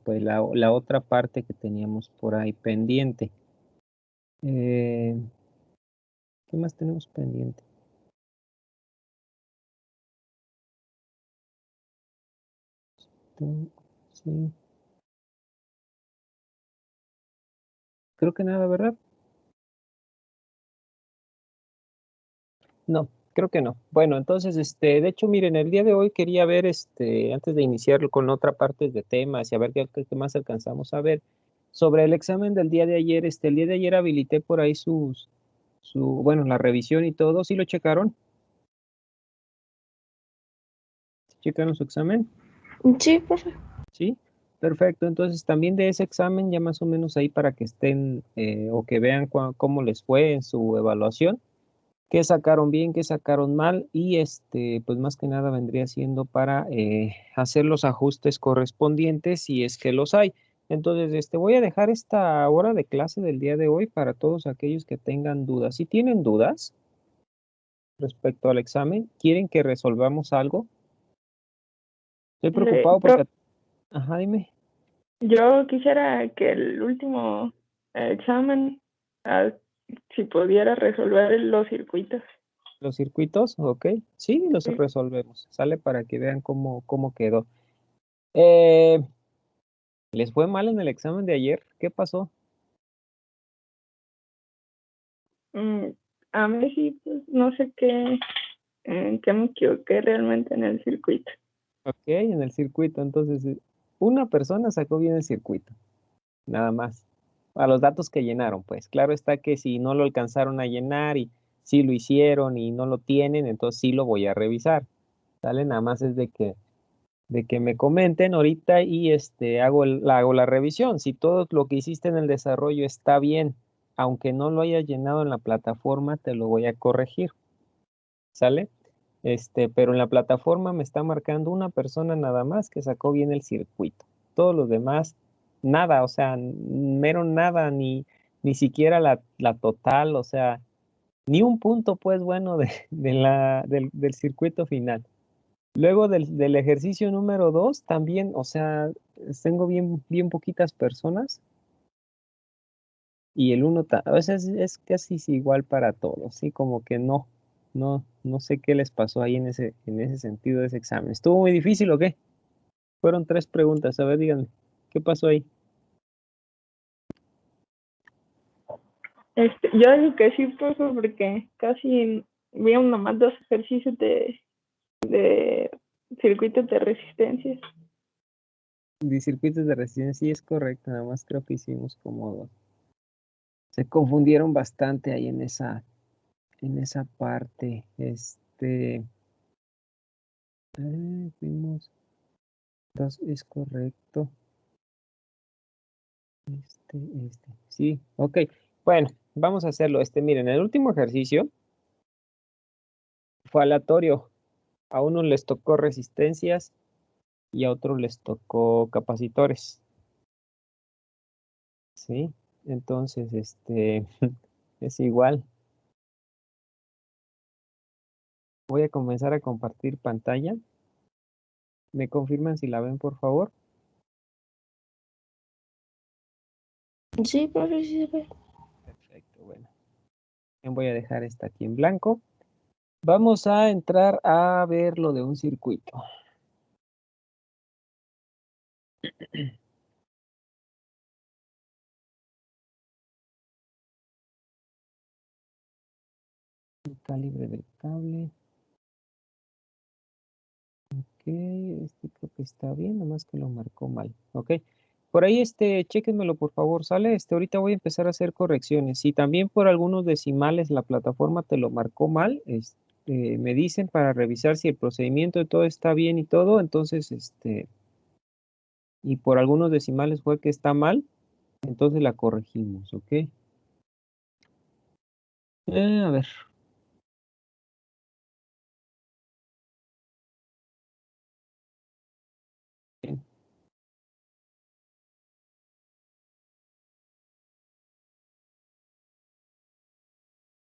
pues la otra parte que teníamos por ahí pendiente. ¿Qué más tenemos pendiente? Sí, creo que nada, ¿verdad? No, creo que no. Bueno, entonces, de hecho, miren, el día de hoy quería ver, antes de iniciar con otra parte de temas y a ver qué más alcanzamos a ver, sobre el examen del día de ayer, el día de ayer habilité por ahí bueno, la revisión y todo, ¿sí lo checaron? ¿Sí checaron su examen? Sí, profe. Sí, perfecto. Entonces, también de ese examen, ya más o menos ahí para que estén o que vean cómo les fue en su evaluación, qué sacaron bien, qué sacaron mal y pues más que nada vendría siendo para hacer los ajustes correspondientes si es que los hay. Entonces, voy a dejar esta hora de clase del día de hoy para todos aquellos que tengan dudas. Si tienen dudas respecto al examen, quieren que resolvamos algo. Estoy preocupado Pro, porque, ajá, dime, yo quisiera que el último examen, ah, si pudiera resolver los circuitos. los circuitos, ok, sí, los Sí. resolvemos. Sale para que vean cómo quedó. Eh, ¿Les fue mal en el examen de ayer? ¿Qué pasó? Mm, a mí sí, pues, no sé en qué me equivoqué realmente en el circuito. Ok, en el circuito, entonces una persona sacó bien el circuito, nada más. A los datos que llenaron, pues claro está que si no lo alcanzaron a llenar y si lo hicieron y no lo tienen, entonces sí lo voy a revisar. ¿Sale? Nada más es de que me comenten ahorita y hago la revisión. Si todo lo que hiciste en el desarrollo está bien, aunque no lo hayas llenado en la plataforma, te lo voy a corregir. ¿Sale? Pero en la plataforma me está marcando una persona nada más que sacó bien el circuito. Todos los demás, nada, o sea, mero nada, ni siquiera la total, o sea, ni un punto, pues bueno, del circuito final. Luego del ejercicio número 2, también, o sea, tengo bien poquitas personas y el uno, o sea, es casi igual para todos, ¿sí? Como que no sé qué les pasó ahí en ese sentido de ese examen. ¿Estuvo muy difícil o qué? Fueron 3 preguntas, a ver, díganme, ¿qué pasó ahí? Yo digo que sí, profe, porque casi vi nomás dos ejercicios de circuitos de resistencias. De circuitos de resistencia, sí es correcto, nada más creo que hicimos como dos. Se confundieron bastante ahí en esa parte. Fuimos dos, es correcto. Sí, ok. Bueno, vamos a hacerlo. Miren, el último ejercicio fue aleatorio. A unos les tocó resistencias y a otros les tocó capacitores. ¿Sí? Entonces, es igual. Voy a comenzar a compartir pantalla. ¿Me confirman si la ven, por favor? Sí, profe, sí se ve. Perfecto, bueno. Voy a dejar esta aquí en blanco. Vamos a entrar a ver lo de un circuito. El calibre del cable. Ok, creo que está bien, nomás que lo marcó mal. Ok. Por ahí, chéquenmelo por favor, ¿sale? Ahorita voy a empezar a hacer correcciones. Si también por algunos decimales la plataforma te lo marcó mal, me dicen para revisar si el procedimiento de todo está bien y todo, entonces, y por algunos decimales fue que está mal, entonces la corregimos, ¿ok? A ver. Bien.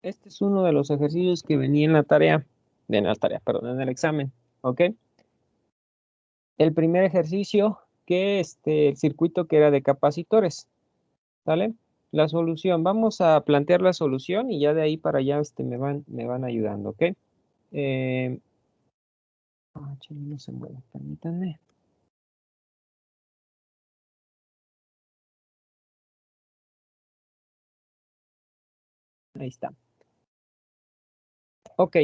Este es uno de los ejercicios que venía perdón, en el examen, ¿ok? El primer ejercicio que el circuito que era de capacitores, ¿sale? La solución, vamos a plantear la solución y ya de ahí para allá me van ayudando, ¿ok? Chile, no se mueve, permítanme. Ahí está. Ok.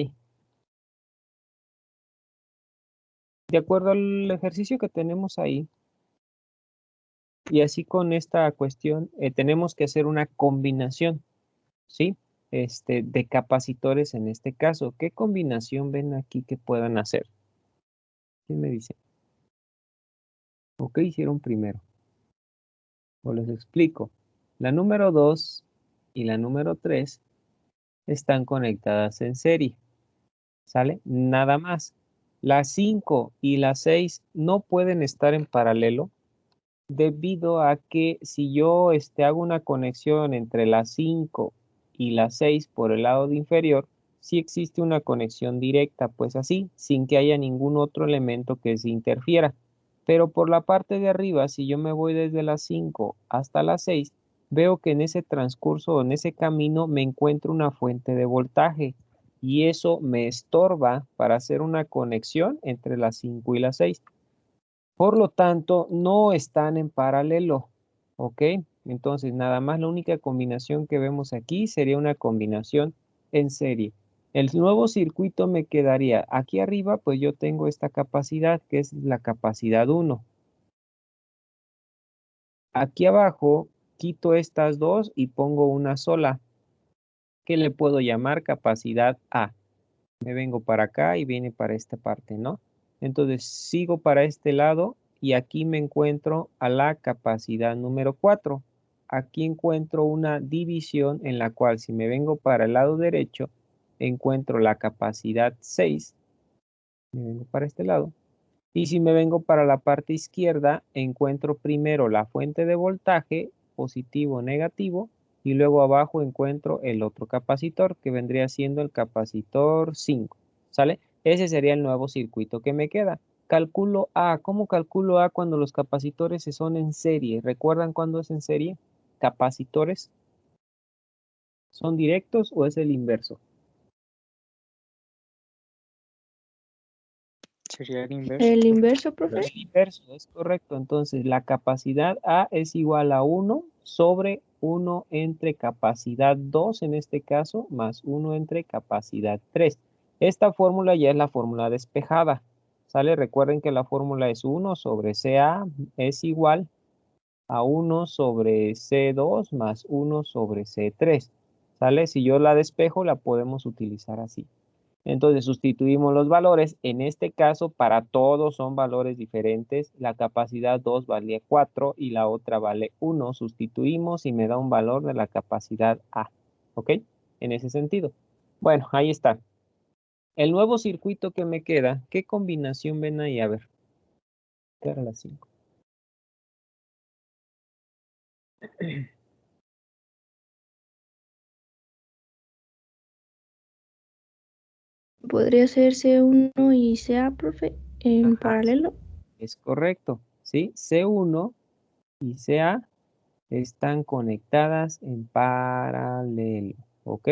De acuerdo al ejercicio que tenemos ahí, y así con esta cuestión, tenemos que hacer una combinación, ¿sí? De capacitores en este caso. ¿Qué combinación ven aquí que puedan hacer? ¿Quién me dice? ¿O qué hicieron primero? O les explico. La número 2 y la número 3 están conectadas en serie, ¿sale? Nada más. Las 5 y las 6 no pueden estar en paralelo debido a que si yo hago una conexión entre las 5 y las 6 por el lado de inferior, sí existe una conexión directa, pues así, sin que haya ningún otro elemento que se interfiera. Pero por la parte de arriba, si yo me voy desde las 5 hasta las 6, veo que en ese transcurso o en ese camino me encuentro una fuente de voltaje y eso me estorba para hacer una conexión entre las 5 y las 6. Por lo tanto, no están en paralelo, ¿ok? Entonces, nada más la única combinación que vemos aquí sería una combinación en serie. El nuevo circuito me quedaría aquí arriba, pues yo tengo esta capacidad que es la capacidad 1. Aquí abajo quito estas dos y pongo una sola, que le puedo llamar capacidad A. Me vengo para acá y viene para esta parte, ¿no? Entonces sigo para este lado y aquí me encuentro a la capacidad número 4. Aquí encuentro una división en la cual si me vengo para el lado derecho, encuentro la capacidad 6. Me vengo para este lado. Y si me vengo para la parte izquierda, encuentro primero la fuente de voltaje, positivo o negativo, y luego abajo encuentro el otro capacitor, que vendría siendo el capacitor 5, ¿sale? Ese sería el nuevo circuito que me queda. Calculo A. ¿Cómo calculo A cuando los capacitores se son en serie? ¿Recuerdan cuándo es en serie? ¿Capacitores son directos o es el inverso? Sería el inverso. El inverso, profe. El inverso, es correcto. Entonces, la capacidad A es igual a 1 sobre 1 entre capacidad 2, en este caso, más 1 entre capacidad 3. Esta fórmula ya es la fórmula despejada, ¿sale? Recuerden que la fórmula es 1 sobre CA es igual a 1 sobre C2 más 1 sobre C3, ¿sale? Si yo la despejo, la podemos utilizar así. Entonces sustituimos los valores. En este caso, para todos son valores diferentes. La capacidad 2 vale 4 y la otra vale 1. Sustituimos y me da un valor de la capacidad A. ¿Ok? En ese sentido. Bueno, ahí está. El nuevo circuito que me queda, ¿qué combinación ven ahí? A ver. ¿Qué era la 5? Podría ser C1 y CA, profe, en Ajá, paralelo. es correcto. ¿Sí? C1 y CA están conectadas en paralelo, ¿ok?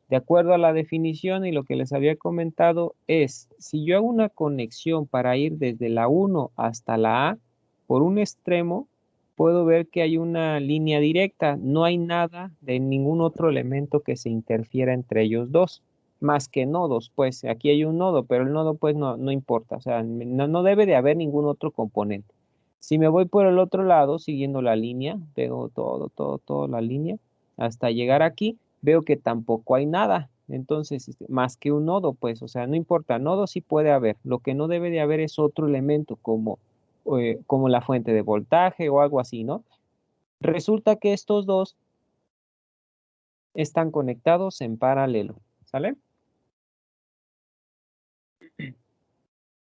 De acuerdo a la definición y lo que les había comentado es, si yo hago una conexión para ir desde la 1 hasta la A, por un extremo, puedo ver que hay una línea directa, no hay nada de ningún otro elemento que se interfiera entre ellos dos, más que nodos, pues aquí hay un nodo, pero el nodo pues no importa, o sea, no debe de haber ningún otro componente. Si me voy por el otro lado, siguiendo la línea, veo toda la línea, hasta llegar aquí, veo que tampoco hay nada. Entonces, más que un nodo, pues, o sea, no importa, nodo sí puede haber. Lo que no debe de haber es otro elemento como la fuente de voltaje o algo así, ¿no? Resulta que estos dos están conectados en paralelo, ¿sale?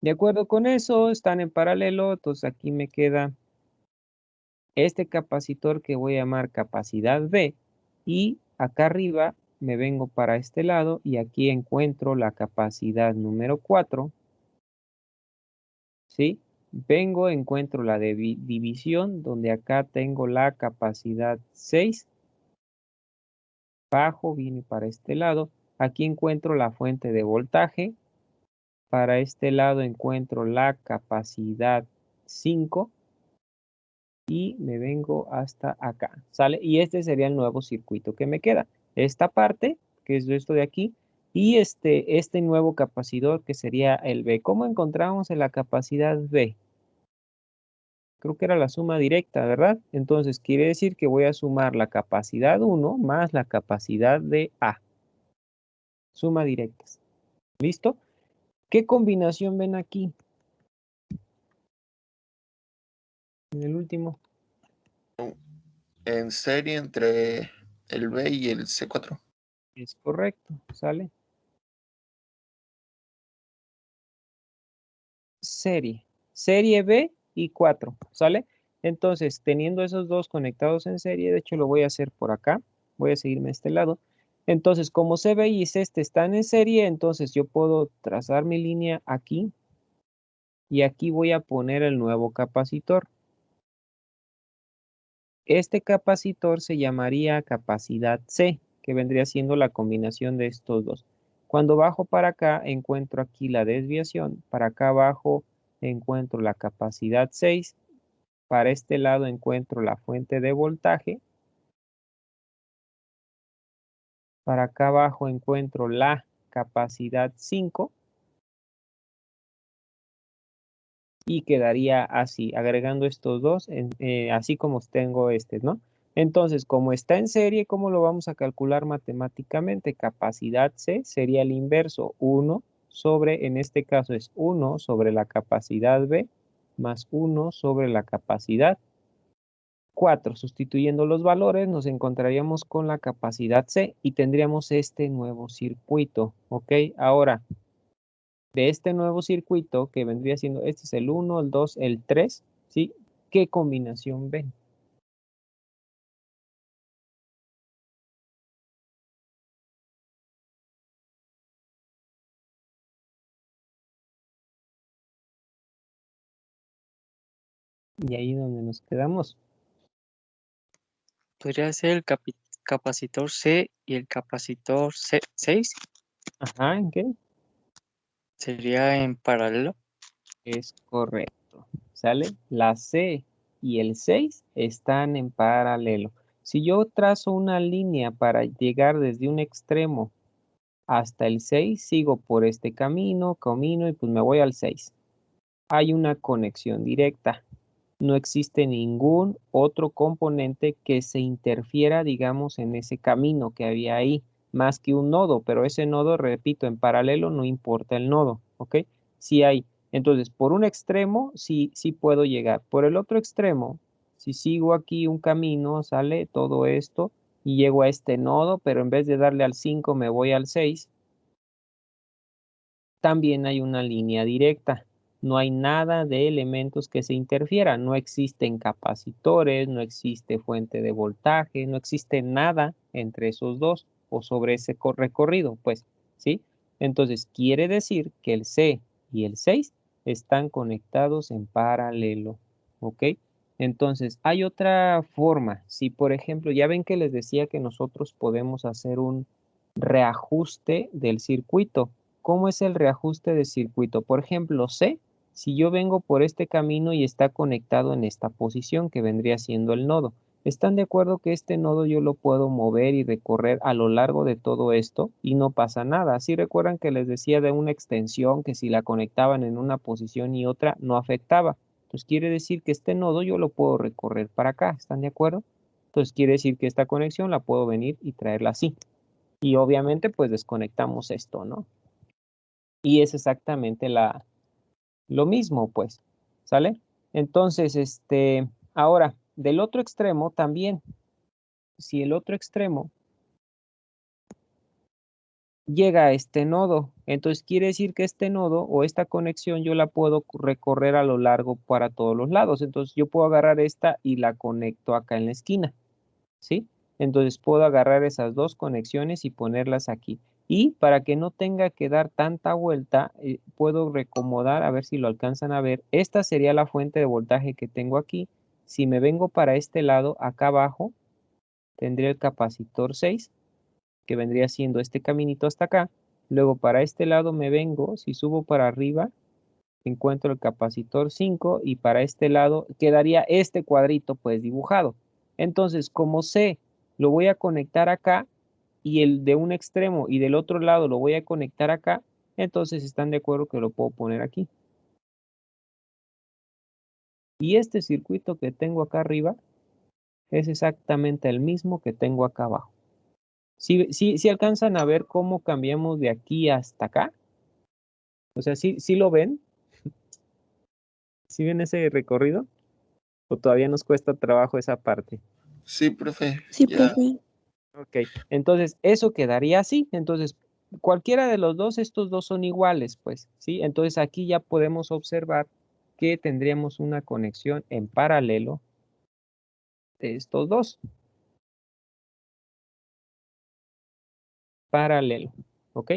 De acuerdo con eso, están en paralelo, entonces aquí me queda este capacitor que voy a llamar capacidad B y acá arriba me vengo para este lado y aquí encuentro la capacidad número 4, ¿sí? vengo, encuentro la división, donde acá tengo la capacidad 6, bajo, viene para este lado, aquí encuentro la fuente de voltaje, para este lado encuentro la capacidad 5, y me vengo hasta acá, ¿sale? Y este sería el nuevo circuito que me queda. Esta parte, que es esto de aquí, y este nuevo capacidor que sería el B. ¿Cómo encontramos en la capacidad B? Creo que era la suma directa, ¿verdad? Entonces quiere decir que voy a sumar la capacidad 1 más la capacidad de A. Suma directas. ¿Listo? ¿Qué combinación ven aquí? En el último. En serie entre el B y el C4. Es correcto, ¿sale? Serie B y 4, ¿sale? Entonces, teniendo esos dos conectados en serie, de hecho lo voy a hacer por acá, voy a seguirme a este lado. Entonces, como CB y este están en serie, entonces yo puedo trazar mi línea aquí y aquí voy a poner el nuevo capacitor. Este capacitor se llamaría capacidad C, que vendría siendo la combinación de estos dos. Cuando bajo para acá, encuentro aquí la desviación. Para acá abajo encuentro la capacidad 6. Para este lado encuentro la fuente de voltaje. Para acá abajo encuentro la capacidad 5. Y quedaría así, agregando estos dos, así como tengo ¿no? Entonces, como está en serie, ¿cómo lo vamos a calcular matemáticamente? Capacidad C sería el inverso, 1 sobre, en este caso es 1 sobre la capacidad B, más 1 sobre la capacidad 4. Sustituyendo los valores, nos encontraríamos con la capacidad C y tendríamos este nuevo circuito, ¿ok? Ahora, de este nuevo circuito que vendría siendo, este es el 1, el 2, el 3, ¿sí? ¿Qué combinación ven? Y ahí donde nos quedamos. Podría ser el capacitor C y el capacitor C6. Ajá, ¿en qué? Sería en paralelo. Es correcto. ¿Sale? La C y el 6 están en paralelo. Si yo trazo una línea para llegar desde un extremo hasta el 6, sigo por este camino y pues me voy al 6. Hay una conexión directa. No existe ningún otro componente que se interfiera, digamos, en ese camino que había ahí, más que un nodo, pero ese nodo, repito, en paralelo no importa el nodo, ¿ok? Si hay, entonces, por un extremo, sí puedo llegar. Por el otro extremo, si sigo aquí un camino, sale todo esto y llego a este nodo, pero en vez de darle al 5 me voy al 6, también hay una línea directa. No hay nada de elementos que se interfieran. No existen capacitores, no existe fuente de voltaje, no existe nada entre esos dos o sobre ese recorrido, pues, ¿sí? Entonces, quiere decir que el C y el 6 están conectados en paralelo, ¿ok? Entonces, hay otra forma. Si, por ejemplo, ya ven que les decía que nosotros podemos hacer un reajuste del circuito. ¿Cómo es el reajuste de circuito? Por ejemplo, C, si yo vengo por este camino y está conectado en esta posición que vendría siendo el nodo, ¿están de acuerdo que este nodo yo lo puedo mover y recorrer a lo largo de todo esto y no pasa nada? ¿Sí recuerdan que les decía de una extensión que si la conectaban en una posición y otra no afectaba? Entonces quiere decir que este nodo yo lo puedo recorrer para acá, ¿están de acuerdo? Entonces quiere decir que esta conexión la puedo venir y traerla así. Y obviamente pues desconectamos esto, ¿no? Y es exactamente lo mismo, pues, ¿sale? Entonces, ahora, del otro extremo también, si el otro extremo llega a este nodo, entonces quiere decir que este nodo o esta conexión yo la puedo recorrer a lo largo para todos los lados. Entonces yo puedo agarrar esta y la conecto acá en la esquina, ¿sí? Entonces puedo agarrar esas dos conexiones y ponerlas aquí. Y para que no tenga que dar tanta vuelta, puedo recomodar, a ver si lo alcanzan a ver. Esta sería la fuente de voltaje que tengo aquí. Si me vengo para este lado, acá abajo, tendría el capacitor 6, que vendría siendo este caminito hasta acá. Luego para este lado me vengo, si subo para arriba, encuentro el capacitor 5 y para este lado quedaría este cuadrito pues dibujado. Entonces, como sé, lo voy a conectar acá y el de un extremo y del otro lado lo voy a conectar acá, entonces están de acuerdo que lo puedo poner aquí. Y este circuito que tengo acá arriba es exactamente el mismo que tengo acá abajo. Si alcanzan a ver cómo cambiamos de aquí hasta acá. O sea, ¿sí lo ven? ¿Sí ven ese recorrido? ¿O todavía nos cuesta trabajo esa parte? Sí, profe. Sí, Ya. profe. Ok, entonces eso quedaría así. Entonces, cualquiera de los dos, estos dos son iguales, pues, ¿sí? Entonces aquí ya podemos observar que tendríamos una conexión en paralelo de estos dos. Paralelo, ¿ok?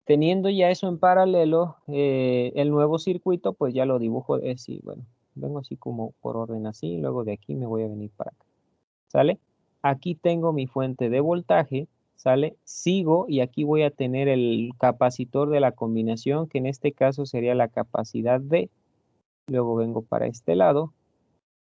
Teniendo ya eso en paralelo, el nuevo circuito, pues ya lo dibujo así, bueno, vengo así como por orden así, luego de aquí me voy a venir para acá, ¿sale? Aquí tengo mi fuente de voltaje, ¿sale? Sigo y aquí voy a tener el capacitor de la combinación, que en este caso sería la capacidad D. Luego vengo para este lado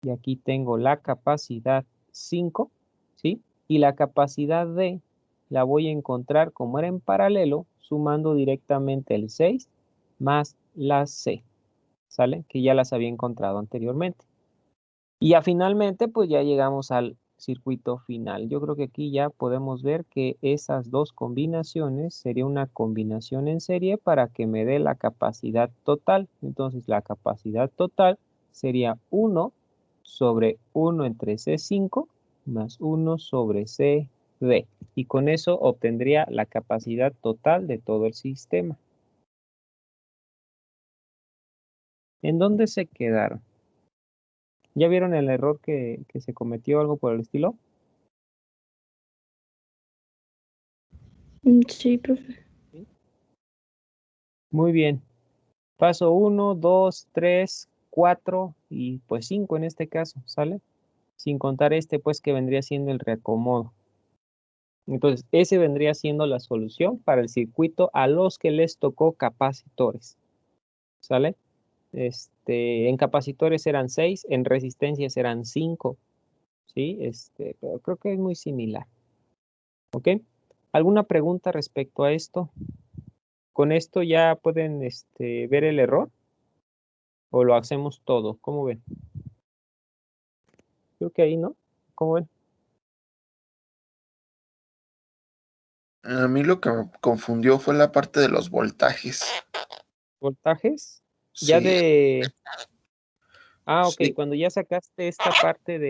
y aquí tengo la capacidad 5, ¿sí? Y la capacidad D la voy a encontrar como era en paralelo, sumando directamente el 6 más la C, ¿sale? Que ya las había encontrado anteriormente. Y ya finalmente, pues ya llegamos al circuito final. Yo creo que aquí ya podemos ver que esas dos combinaciones sería una combinación en serie para que me dé la capacidad total. Entonces la capacidad total sería 1 sobre 1 entre C5 más 1 sobre CD. Y con eso obtendría la capacidad total de todo el sistema. ¿En dónde se quedaron? ¿Ya vieron el error que se cometió, algo por el estilo? Sí, profe. Muy bien. Paso 1, 2, 3, 4 y pues 5 en este caso, ¿sale? Sin contar este, pues que vendría siendo el reacomodo. Entonces, ese vendría siendo la solución para el circuito a los que les tocó capacitores, ¿sale? En capacitores eran 6, en resistencias eran 5, ¿sí? Pero creo que es muy similar, ¿ok? ¿Alguna pregunta respecto a esto? ¿Con esto ya pueden ver el error? ¿O lo hacemos todo? ¿Cómo ven? Creo que ahí, ¿no? ¿Cómo ven? A mí lo que me confundió fue la parte de los voltajes. ¿Voltajes? Ya Sí, de... Ah, ok, sí, cuando ya sacaste esta parte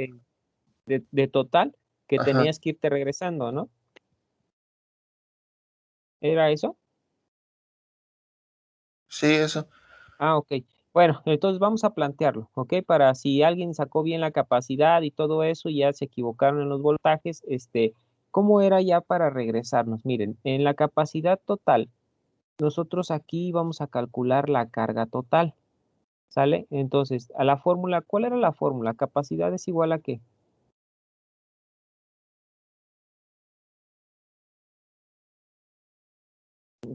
de total, que ajá, tenías que irte regresando, ¿no? ¿Era eso? sí, eso. Ah, ok. Bueno, entonces vamos a plantearlo, ¿ok? Para si alguien sacó bien la capacidad y todo eso, y ya se equivocaron en los voltajes, ¿cómo era ya para regresarnos? Miren, en la capacidad total, nosotros aquí vamos a calcular la carga total, ¿sale? Entonces, a la fórmula, ¿cuál era la fórmula? Capacidad es igual a ¿qué?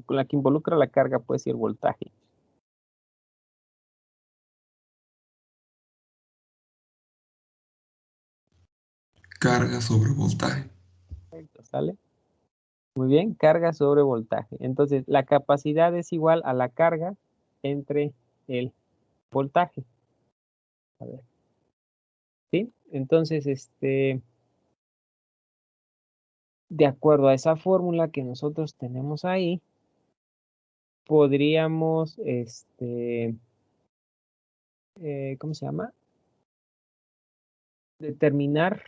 Con la que involucra la carga, pues, y el voltaje. Carga sobre voltaje. Perfecto, ¿sale? Muy bien, carga sobre voltaje. Entonces, la capacidad es igual a la carga entre el voltaje. A ver, ¿sí? Entonces, de acuerdo a esa fórmula que nosotros tenemos ahí, podríamos, ¿cómo se llama? Determinar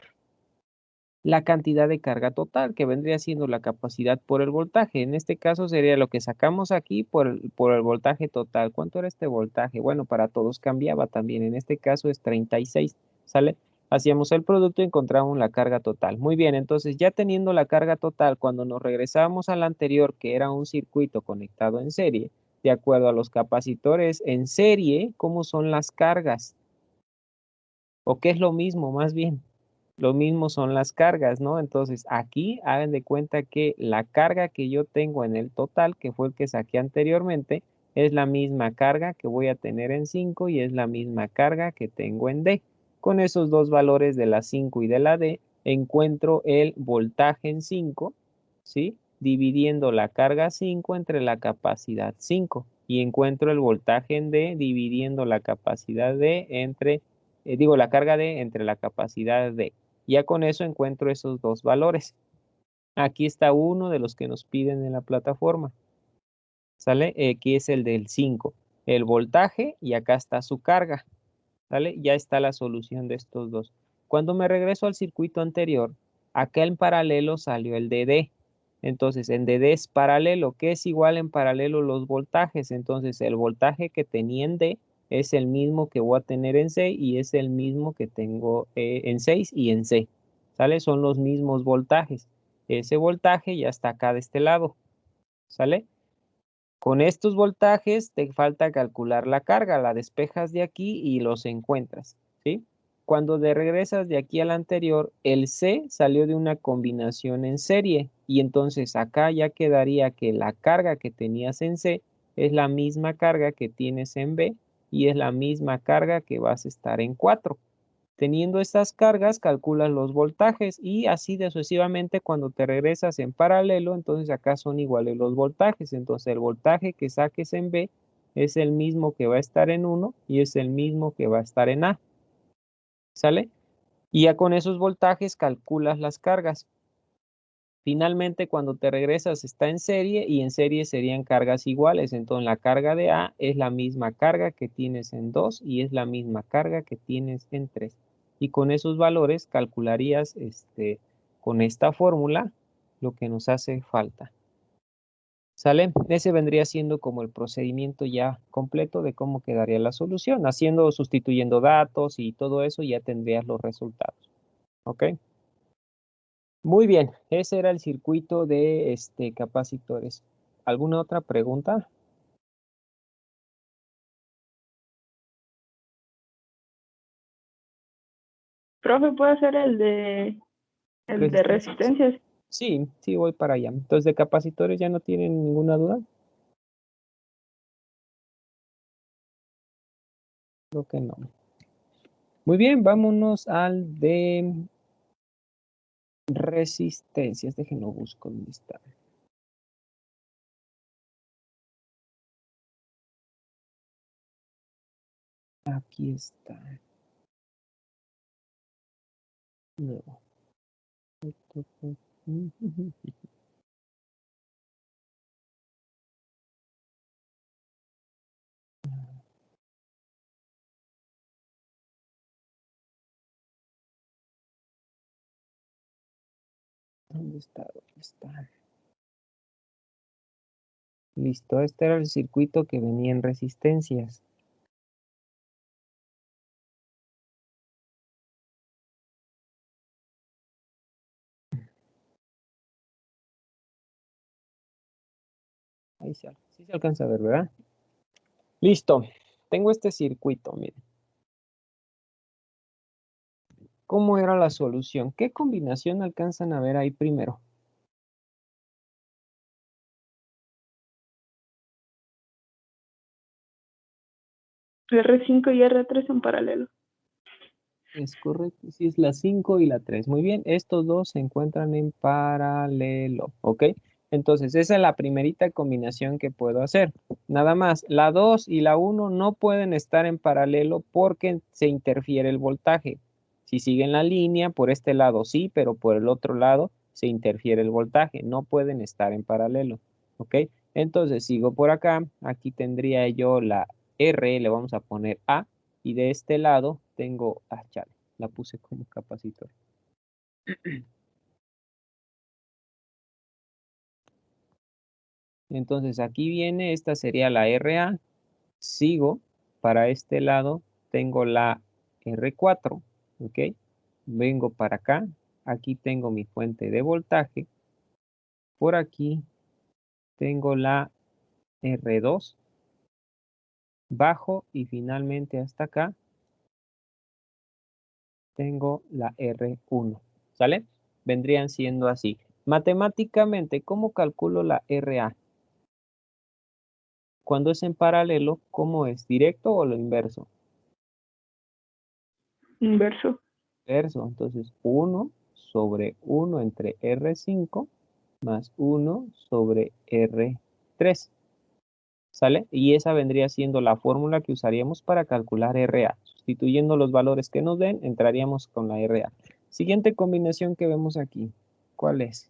la cantidad de carga total, que vendría siendo la capacidad por el voltaje. En este caso sería lo que sacamos aquí por el voltaje total. ¿Cuánto era este voltaje? Bueno, para todos cambiaba también. En este caso es 36, ¿sale? hacíamos el producto y encontrábamos la carga total. Muy bien, entonces ya teniendo la carga total, cuando nos regresábamos al anterior, que era un circuito conectado en serie, de acuerdo a los capacitores en serie, ¿cómo son las cargas? ¿O qué es lo mismo, más bien? Lo mismo son las cargas, ¿no? Entonces, aquí hagan de cuenta que la carga que yo tengo en el total, que fue el que saqué anteriormente, es la misma carga que voy a tener en 5 y es la misma carga que tengo en D. Con esos dos valores de la 5 y de la D, encuentro el voltaje en 5, ¿sí? Dividiendo la carga 5 entre la capacidad 5. Y encuentro el voltaje en D dividiendo la capacidad D entre, la carga D entre la capacidad D. Ya con eso encuentro esos dos valores. Aquí está uno de los que nos piden en la plataforma. ¿Sale? Aquí es el del 5. El voltaje y acá está su carga. ¿Sale? Ya está la solución de estos dos. Cuando me regreso al circuito anterior, acá en paralelo salió el DD. Entonces, en DD es paralelo. ¿Qué es igual en paralelo los voltajes? Entonces, el voltaje que tenía en D es el mismo que voy a tener en C y es el mismo que tengo en 6 y en C. ¿Sale? Son los mismos voltajes. Ese voltaje ya está acá de este lado. ¿Sale? Con estos voltajes te falta calcular la carga, la despejas de aquí y los encuentras, ¿sí? Cuando te regresas de aquí al anterior, el C salió de una combinación en serie y entonces acá ya quedaría que la carga que tenías en C es la misma carga que tienes en B y es la misma carga que vas a estar en 4. Teniendo estas cargas, calculas los voltajes y así sucesivamente cuando te regresas en paralelo, entonces acá son iguales los voltajes. Entonces el voltaje que saques en B es el mismo que va a estar en 1 y es el mismo que va a estar en A. ¿Sale? Y ya con esos voltajes calculas las cargas. Finalmente, cuando te regresas está en serie y en serie serían cargas iguales. Entonces la carga de A es la misma carga que tienes en 2 y es la misma carga que tienes en 3. Y con esos valores calcularías con esta fórmula lo que nos hace falta. ¿Sale? Ese vendría siendo como el procedimiento ya completo de cómo quedaría la solución. Sustituyendo datos y todo eso ya tendrías los resultados. ¿Ok? Muy bien, ese era el circuito de capacitores. ¿Alguna otra pregunta? Profe, ¿puede ser el de resistencias? Sí, sí, voy para allá. Entonces, de capacitores ya no tienen ninguna duda. Creo que no. Muy bien, vámonos al de resistencias. Déjenlo busco dónde está. Aquí está. No. ¿Dónde está? ¿Dónde está? Listo, este era el circuito que venía en resistencias. Ahí sí se alcanza a ver, ¿verdad? Listo, tengo este circuito, miren. ¿Cómo era la solución? ¿Qué combinación alcanzan a ver ahí primero? R5 y R3 en paralelo. Es correcto, sí es la 5 y la 3. Muy bien, estos dos se encuentran en paralelo, ¿ok? Entonces, esa es la primerita combinación que puedo hacer. Nada más, la 2 y la 1 no pueden estar en paralelo porque se interfiere el voltaje. Si siguen la línea, por este lado sí, pero por el otro lado se interfiere el voltaje. No pueden estar en paralelo, ¿ok? Entonces, sigo por acá. Aquí tendría yo la R, le vamos a poner A. Y de este lado tengo, chale, la puse como capacitor. Entonces aquí viene, esta sería la RA. Sigo, para este lado tengo la R4, ¿ok? vengo para acá, aquí tengo mi fuente de voltaje, por aquí tengo la R2, bajo y finalmente hasta acá tengo la R1, ¿sale? Vendrían siendo así. Matemáticamente, ¿cómo calculo la RA? Cuando es en paralelo, ¿cómo es? ¿Directo o lo inverso? Inverso. Inverso, entonces 1 sobre 1 entre R5 más 1 sobre R3, ¿sale? Y esa vendría siendo la fórmula que usaríamos para calcular RA. Sustituyendo los valores que nos den, entraríamos con la RA. Siguiente combinación que vemos aquí, ¿cuál es?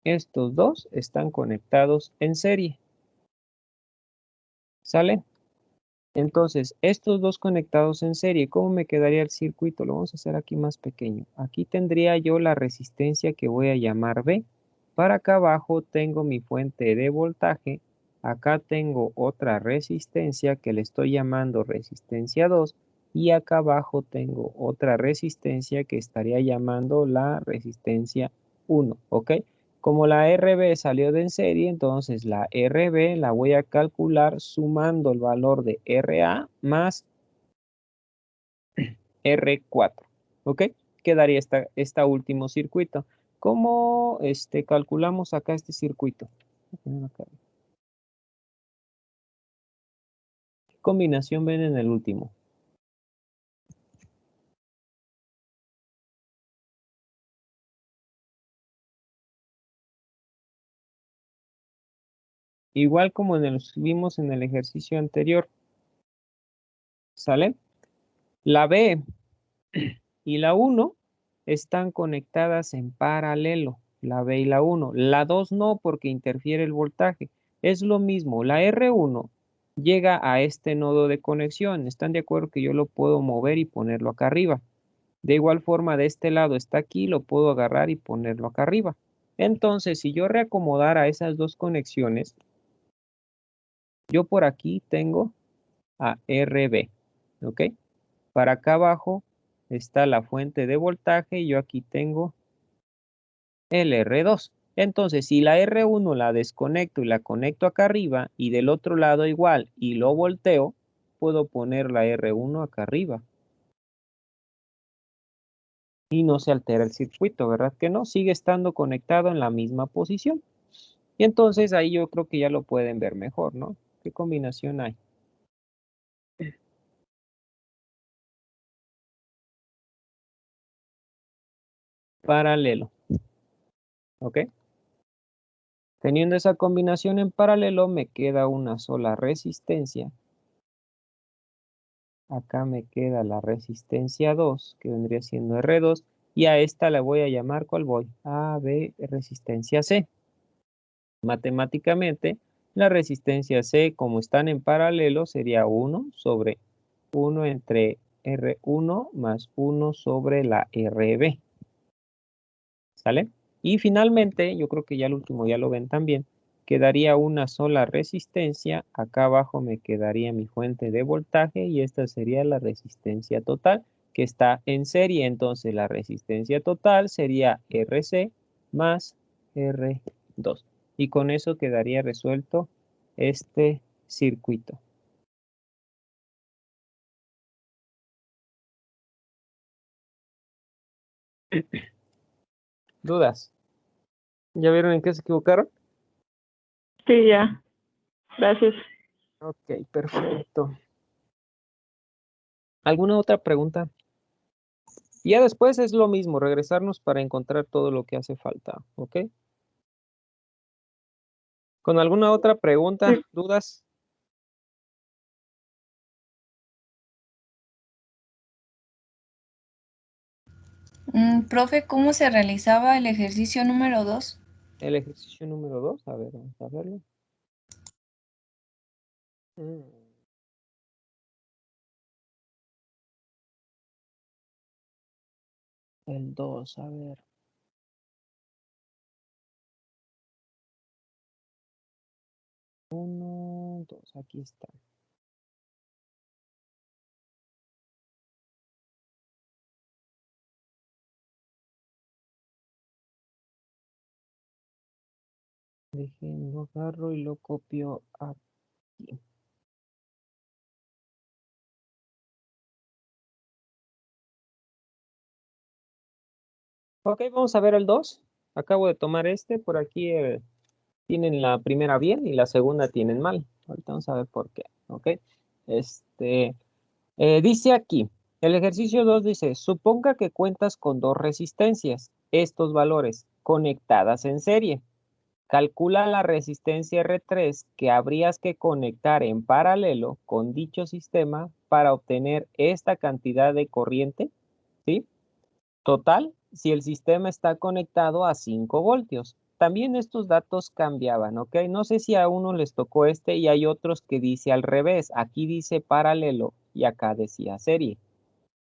Estos dos están conectados en serie, ¿sale? Entonces, estos dos conectados en serie, ¿cómo me quedaría el circuito? Lo vamos a hacer aquí más pequeño. Aquí tendría yo la resistencia que voy a llamar B. Para acá abajo tengo mi fuente de voltaje. Acá tengo otra resistencia que le estoy llamando resistencia 2. Y acá abajo tengo otra resistencia que estaría llamando la resistencia 1, ¿ok? Como la RB salió de en serie, entonces la RB la voy a calcular sumando el valor de RA más R4. ¿Ok? Quedaría esta último circuito. ¿Cómo calculamos acá este circuito? ¿Qué combinación ven en el último? Igual como vimos en el ejercicio anterior. ¿Sale? La B y la 1 están conectadas en paralelo, la B y la 1. La 2 no, porque interfiere el voltaje. Es lo mismo, la R1 llega a este nodo de conexión. ¿Están de acuerdo que yo lo puedo mover y ponerlo acá arriba? De igual forma, de este lado está aquí, lo puedo agarrar y ponerlo acá arriba. Entonces, si yo reacomodara esas dos conexiones, yo por aquí tengo a RB, ¿ok? Para acá abajo está la fuente de voltaje y yo aquí tengo el R2. Entonces, si la R1 la desconecto y la conecto acá arriba y del otro lado igual y lo volteo, puedo poner la R1 acá arriba. Y no se altera el circuito, ¿verdad que no? Sigue estando conectado en la misma posición. Y entonces ahí yo creo que ya lo pueden ver mejor, ¿no? ¿Qué combinación hay? Paralelo. ¿Ok? Teniendo esa combinación en paralelo, me queda una sola resistencia. Acá me queda la resistencia 2, que vendría siendo R2, y a esta la voy a llamar, ¿cuál voy? A, B, resistencia C. Matemáticamente, la resistencia C, como están en paralelo, sería 1 sobre 1 entre R1 más 1 sobre la RB. ¿Sale? Y finalmente, yo creo que ya el último ya lo ven también, quedaría una sola resistencia. Acá abajo me quedaría mi fuente de voltaje y esta sería la resistencia total que está en serie. Entonces la resistencia total sería RC más R2. Y con eso quedaría resuelto este circuito. ¿Dudas? ¿Ya vieron en qué se equivocaron? Sí, ya. Gracias. Ok, perfecto. ¿Alguna otra pregunta? Y ya después es lo mismo, regresarnos para encontrar todo lo que hace falta, ¿ok? ¿Con alguna otra pregunta, Sí. dudas? Profe, ¿cómo se realizaba el ejercicio número 2? El ejercicio número 2, a ver, vamos a verlo. Mm, El 2, a ver. Uno, 2, aquí está. Dejen, lo agarro y lo copio aquí. Ok, vamos a ver el 2. Acabo de tomar este, por aquí tienen la primera bien y la segunda tienen mal. Ahorita vamos a ver por qué, ok. Dice aquí, el ejercicio 2 dice, suponga que cuentas con dos resistencias, estos valores, conectadas en serie. Calcula la resistencia R3 que habrías que conectar en paralelo con dicho sistema para obtener esta cantidad de corriente, ¿sí? Total, si el sistema está conectado a 5 voltios. También estos datos cambiaban, ¿ok? No sé si a uno les tocó este y hay otros que dice al revés. Aquí dice paralelo y acá decía serie.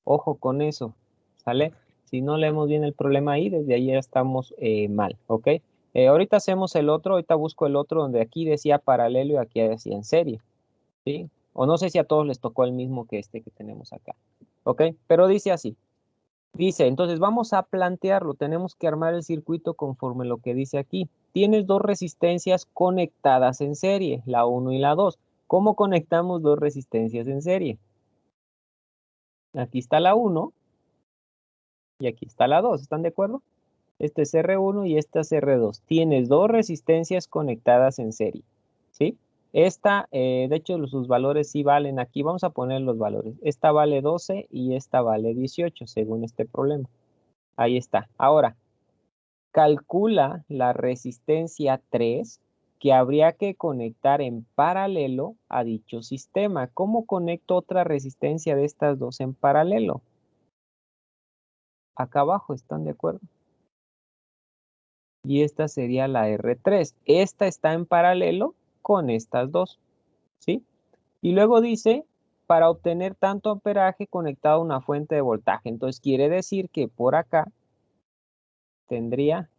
Ojo con eso, ¿sale? Si no leemos bien el problema ahí, desde ahí ya estamos mal, ¿ok? Ahorita hacemos el otro, ahorita busco el otro donde aquí decía paralelo y aquí decía en serie, ¿sí? O no sé si a todos les tocó el mismo que este que tenemos acá, ¿ok? Pero dice así. Dice, entonces vamos a plantearlo, tenemos que armar el circuito conforme lo que dice aquí. Tienes dos resistencias conectadas en serie, la 1 y la 2. ¿Cómo conectamos dos resistencias en serie? Aquí está la 1 y aquí está la 2, ¿están de acuerdo? Este es R1 y esta es R2. Tienes dos resistencias conectadas en serie, ¿sí? Esta, de hecho, sus valores sí valen aquí. Vamos a poner los valores. Esta vale 12 y esta vale 18, según este problema. Ahí está. Ahora, calcula la resistencia 3 que habría que conectar en paralelo a dicho sistema. ¿Cómo conecto otra resistencia de estas dos en paralelo? Acá abajo, ¿están de acuerdo? Y esta sería la R3. Esta está en paralelo con estas dos, ¿sí? Y luego dice, para obtener tanto amperaje conectado a una fuente de voltaje. Entonces quiere decir que por acá tendría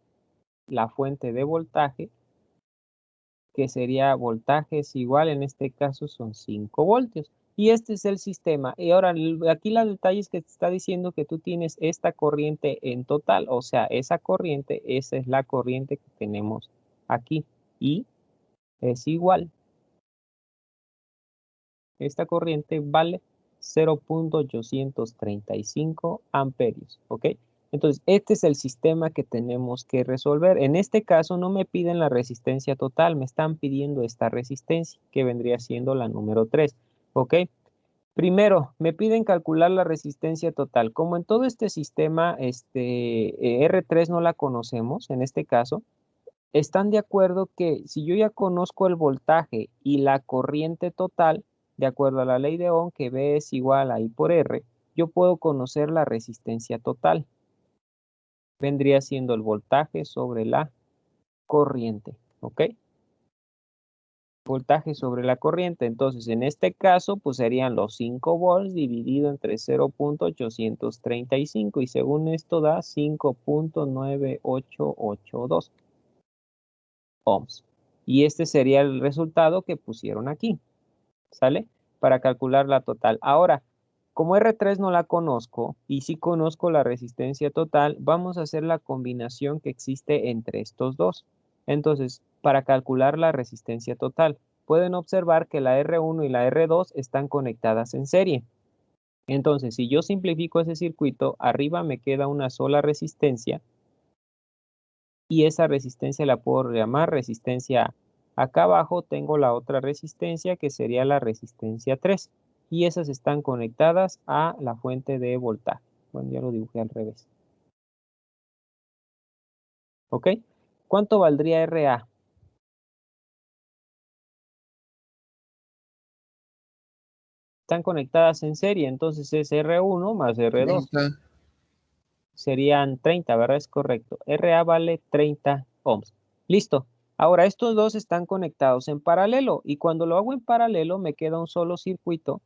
la fuente de voltaje, que sería voltaje es igual, en este caso son 5 voltios. Y este es el sistema. Y ahora, aquí la detalle es que te está diciendo que tú tienes esta corriente en total. O sea, esa corriente, esa es la corriente que tenemos aquí. Y es igual. Esta corriente vale 0.835 amperios. ¿Ok? Entonces, este es el sistema que tenemos que resolver. En este caso no me piden la resistencia total, me están pidiendo esta resistencia, que vendría siendo la número 3. ¿Ok? Primero, me piden calcular la resistencia total. Como en todo este sistema, R3 no la conocemos, en este caso, ¿están de acuerdo que si yo ya conozco el voltaje y la corriente total, de acuerdo a la ley de Ohm, que V es igual a I por R, yo puedo conocer la resistencia total? Vendría siendo el voltaje sobre la corriente, ¿ok? Voltaje sobre la corriente. Entonces, en este caso, pues serían los 5 volts dividido entre 0.835 y según esto da 5.9882 ohms. Y este sería el resultado que pusieron aquí, ¿sale? Para calcular la total. Ahora, como R3 no la conozco y sí conozco la resistencia total, vamos a hacer la combinación que existe entre estos dos. Entonces, para calcular la resistencia total, pueden observar que la R1 y la R2 están conectadas en serie. Entonces, si yo simplifico ese circuito, arriba me queda una sola resistencia y esa resistencia la puedo llamar resistencia A. Acá abajo tengo la otra resistencia que sería la resistencia 3 y esas están conectadas a la fuente de voltaje. Bueno, ya lo dibujé al revés. ¿Ok? ¿Cuánto valdría RA? Están conectadas en serie, entonces es R1 más R2. 30. Serían 30, ¿verdad? Es correcto. RA vale 30 ohms. Listo. Ahora, estos dos están conectados en paralelo y cuando lo hago en paralelo me queda un solo circuito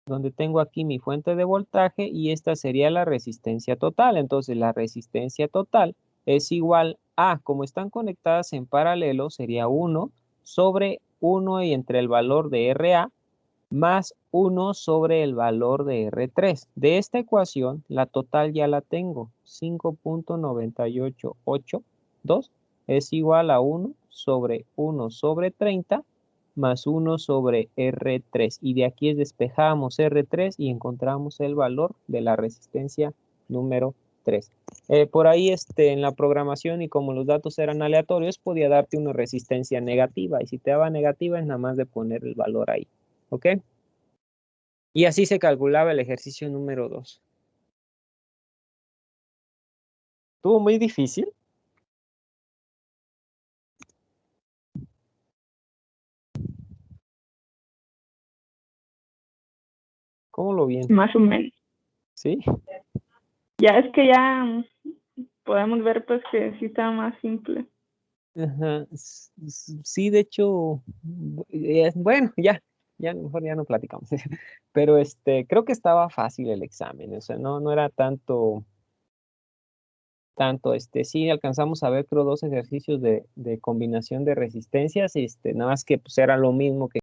donde tengo aquí mi fuente de voltaje y esta sería la resistencia total. Entonces, la resistencia total es igual a, como están conectadas en paralelo, sería 1 sobre 1 y entre el valor de RA más 1 sobre el valor de R3. De esta ecuación, la total ya la tengo. 5.98882 es igual a 1 sobre 1 sobre 30 más 1 sobre R3. Y de aquí despejamos R3 y encontramos el valor de la resistencia número 3. Por ahí en la programación y como los datos eran aleatorios, podía darte una resistencia negativa. Y si te daba negativa es nada más de poner el valor ahí. ¿Ok? Y así se calculaba el ejercicio número 2. ¿Estuvo muy difícil? ¿Cómo lo vi? Más o menos. ¿Sí? Ya es que ya podemos ver pues que sí está más simple. Ajá. Sí, de hecho, bueno, ya mejor ya no platicamos. Pero creo que estaba fácil el examen, o sea, no era tanto, sí alcanzamos a ver, creo, 2 ejercicios de combinación de resistencias, nada más que pues era lo mismo que